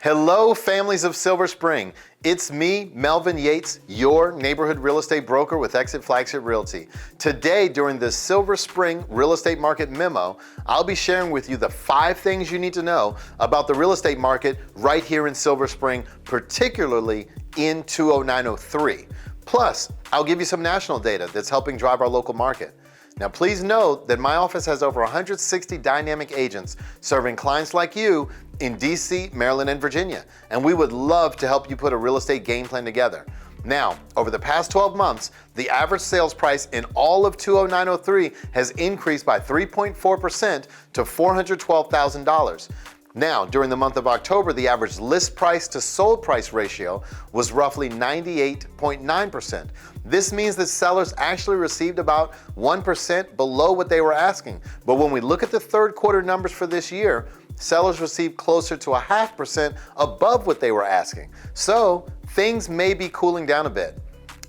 Hello, families of Silver Spring. It's me, Melvin Yates, your neighborhood real estate broker with EXIT Flagship Realty. Today, during the Silver Spring Real Estate Market Memo, I'll be sharing with you the 5 things you need to know about the real estate market right here in Silver Spring, particularly in 20903. Plus, I'll give you some national data that's helping drive our local market. Now, please note that my office has over 160 dynamic agents serving clients like you in DC, Maryland, and Virginia, and we would love to help you put a real estate game plan together. Now, over the past 12 months, the average sales price in all of 20903 has increased by 3.4% to $412,000. Now, during the month of October, the average list price to sold price ratio was roughly 98.9%. This means that sellers actually received about 1% below what they were asking. But when we look at the third quarter numbers for this year, sellers received closer to 0.5% above what they were asking. So things may be cooling down a bit.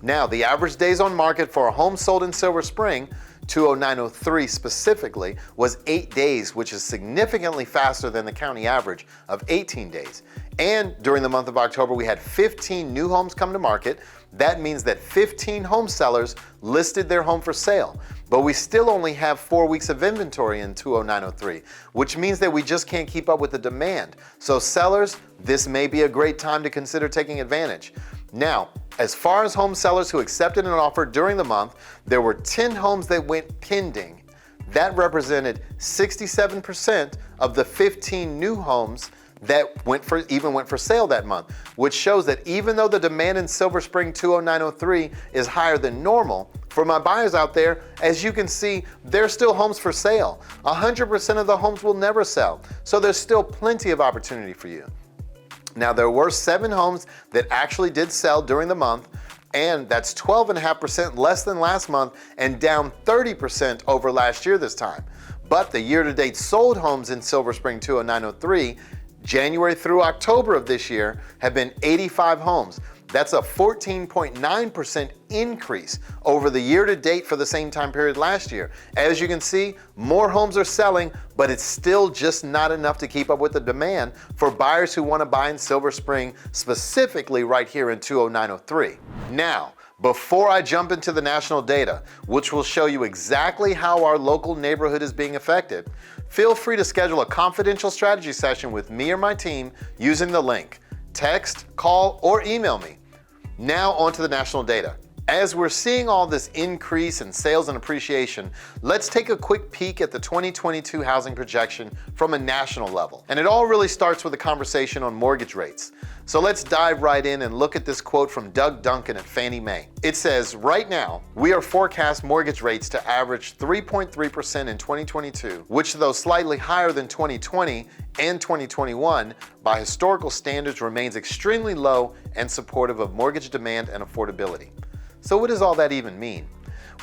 Now, the average days on market for a home sold in Silver Spring, 20903 specifically, was 8 days, which is significantly faster than the county average of 18 days. And during the month of October, we had 15 new homes come to market. That means that 15 home sellers listed their home for sale. But we still only have 4 weeks of inventory in 20903, which means that we just can't keep up with the demand. So sellers, this may be a great time to consider taking advantage. Now, as far as home sellers who accepted an offer during the month, there were 10 homes that went pending. That represented 67% of the 15 new homes that went for sale that month, which shows that even though the demand in Silver Spring 20903 is higher than normal, for my buyers out there, as you can see, there's still homes for sale. 100% of the homes will never sell, so there's still plenty of opportunity for you. Now, there were 7 homes that actually did sell during the month, and that's 12.5% less than last month and down 30% over last year this time. But the year-to-date sold homes in Silver Spring 20903, January through October of this year, have been 85 homes. That's a 14.9% increase over the year-to-date for the same time period last year. As you can see, more homes are selling, but it's still just not enough to keep up with the demand for buyers who want to buy in Silver Spring, specifically right here in 20903. Now, before I jump into the national data, which will show you exactly how our local neighborhood is being affected, feel free to schedule a confidential strategy session with me or my team using the link. Text, call, or email me. Now on to the national data. As we're seeing all this increase in sales and appreciation, let's take a quick peek at the 2022 housing projection from a national level. And it all really starts with a conversation on mortgage rates. So let's dive right in and look at this quote from Doug Duncan at Fannie Mae. It says, right now, we are forecast mortgage rates to average 3.3% in 2022, which though slightly higher than 2020 and 2021, by historical standards remains extremely low and supportive of mortgage demand and affordability. So what does all that even mean?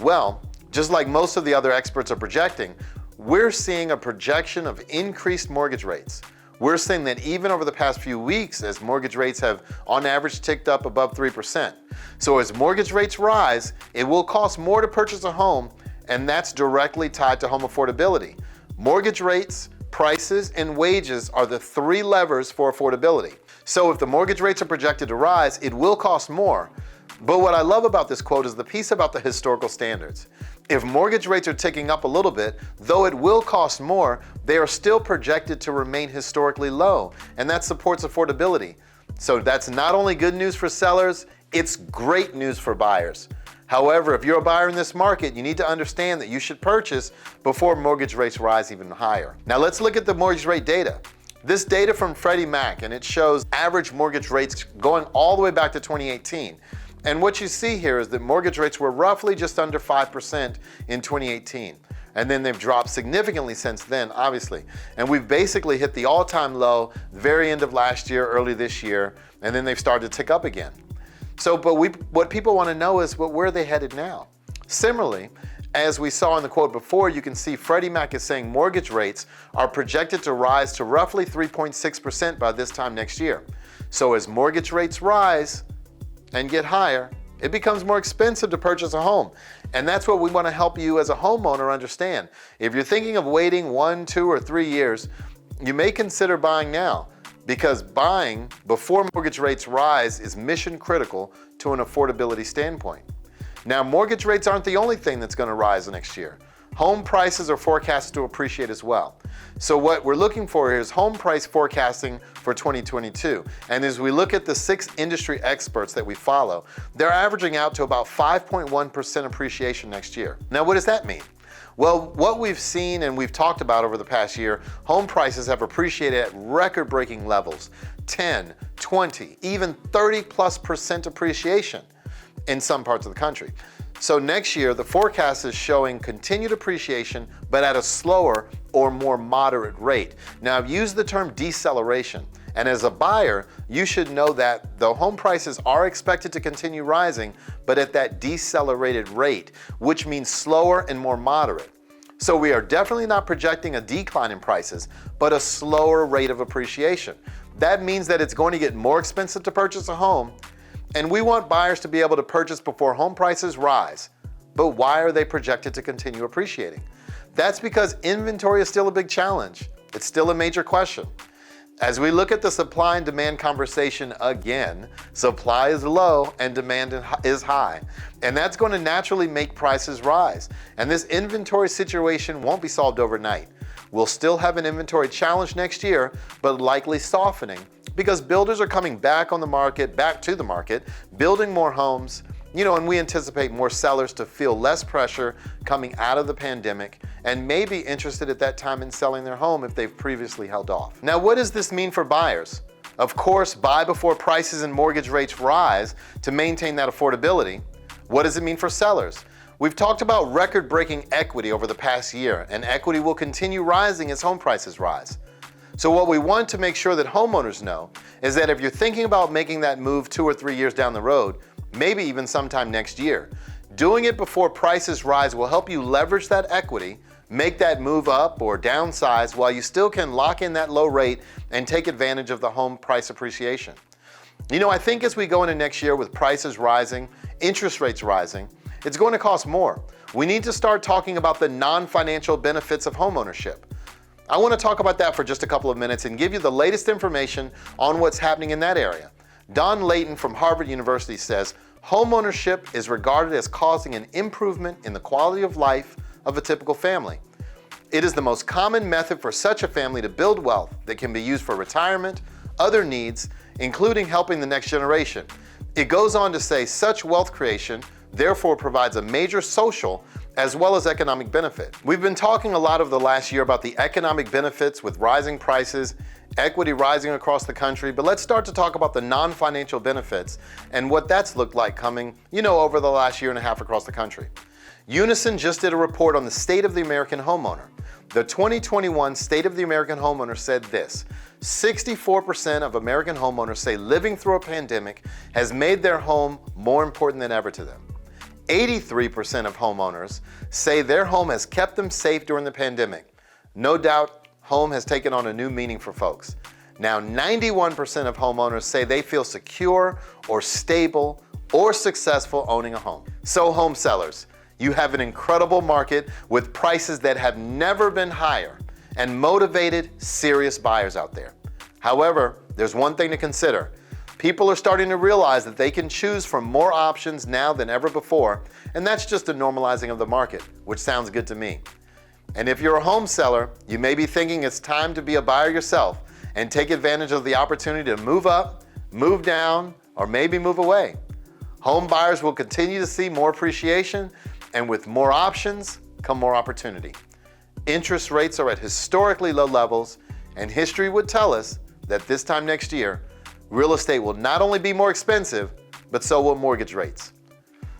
Well, just like most of the other experts are projecting, we're seeing a projection of increased mortgage rates. We're seeing that even over the past few weeks, as mortgage rates have on average ticked up above 3%. So as mortgage rates rise, it will cost more to purchase a home, and that's directly tied to home affordability. Mortgage rates, prices, and wages are the 3 levers for affordability. So if the mortgage rates are projected to rise, it will cost more. But what I love about this quote is the piece about the historical standards. If mortgage rates are ticking up a little bit, though it will cost more, they are still projected to remain historically low, and that supports affordability. So that's not only good news for sellers, it's great news for buyers. However, if you're a buyer in this market, you need to understand that you should purchase before mortgage rates rise even higher. Now let's look at the mortgage rate data. This data from Freddie Mac, and it shows average mortgage rates going all the way back to 2018. And what you see here is that mortgage rates were roughly just under 5% in 2018. And then they've dropped significantly since then, obviously. And we've basically hit the all-time low very end of last year, early this year, and then they've started to tick up again. So, what people want to know is, where are they headed now? Similarly, as we saw in the quote before, you can see Freddie Mac is saying mortgage rates are projected to rise to roughly 3.6% by this time next year. So as mortgage rates rise and get higher, it becomes more expensive to purchase a home. And that's what we want to help you as a homeowner understand. If you're thinking of waiting 1, 2, or 3 years, you may consider buying now. because buying before mortgage rates rise is mission critical to an affordability standpoint. Now, mortgage rates aren't the only thing that's going to rise next year. Home prices are forecasted to appreciate as well. So what we're looking for here is home price forecasting for 2022. And as we look at the 6 industry experts that we follow, they're averaging out to about 5.1% appreciation next year. Now, what does that mean? Well, what we've seen and we've talked about over the past year, home prices have appreciated at record-breaking levels, 10, 20, even 30+% appreciation in some parts of the country. So next year, the forecast is showing continued appreciation, but at a slower or more moderate rate. Now, I've used the term deceleration, and as a buyer, you should know that though home prices are expected to continue rising, but at that decelerated rate, which means slower and more moderate. So we are definitely not projecting a decline in prices, but a slower rate of appreciation. That means that it's going to get more expensive to purchase a home, and we want buyers to be able to purchase before home prices rise. But why are they projected to continue appreciating? That's because inventory is still a big challenge. It's still a major question. As we look at the supply and demand conversation again, supply is low and demand is high. And that's going to naturally make prices rise. And this inventory situation won't be solved overnight. We'll still have an inventory challenge next year, but likely softening because builders are coming back to the market, building more homes, and we anticipate more sellers to feel less pressure coming out of the pandemic and may be interested at that time in selling their home if they've previously held off. Now, what does this mean for buyers? Of course, buy before prices and mortgage rates rise to maintain that affordability. What does it mean for sellers? We've talked about record-breaking equity over the past year, and equity will continue rising as home prices rise. So what we want to make sure that homeowners know is that if you're thinking about making that move 2 or 3 years down the road, maybe even sometime next year, doing it before prices rise will help you leverage that equity, make that move up or downsize while you still can lock in that low rate and take advantage of the home price appreciation. I think as we go into next year with prices rising, interest rates rising, it's going to cost more. We need to start talking about the non-financial benefits of homeownership. I want to talk about that for just a couple of minutes and give you the latest information on what's happening in that area. Don Layton from Harvard University says, homeownership is regarded as causing an improvement in the quality of life of a typical family. It is the most common method for such a family to build wealth that can be used for retirement, other needs, including helping the next generation. It goes on to say such wealth creation therefore provides a major social as well as economic benefit. We've been talking a lot over the last year about the economic benefits with rising prices, equity rising across the country, but let's start to talk about the non-financial benefits and what that's looked like coming, over the last year and a half across the country. Unison just did a report on the state of the American homeowner. The 2021 State of the American Homeowner said this: 64% of American homeowners say living through a pandemic has made their home more important than ever to them. 83% of homeowners say their home has kept them safe during the pandemic. No doubt, home has taken on a new meaning for folks. Now, 91% of homeowners say they feel secure or stable or successful owning a home. So home sellers, you have an incredible market with prices that have never been higher and motivated, serious buyers out there. However, there's one thing to consider. People are starting to realize that they can choose from more options now than ever before, and that's just a normalizing of the market, which sounds good to me. And if you're a home seller, you may be thinking it's time to be a buyer yourself and take advantage of the opportunity to move up, move down, or maybe move away. Home buyers will continue to see more appreciation, and with more options come more opportunity. Interest rates are at historically low levels, and history would tell us that this time next year, real estate will not only be more expensive, but so will mortgage rates.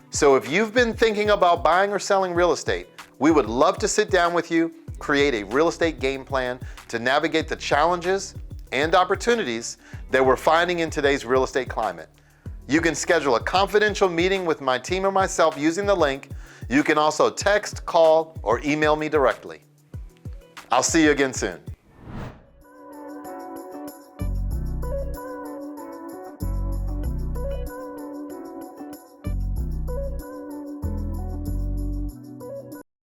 So if you've been thinking about buying or selling real estate, we would love to sit down with you, create a real estate game plan to navigate the challenges and opportunities that we're finding in today's real estate climate. You can schedule a confidential meeting with my team or myself using the link. You can also text, call, or email me directly. I'll see you again soon.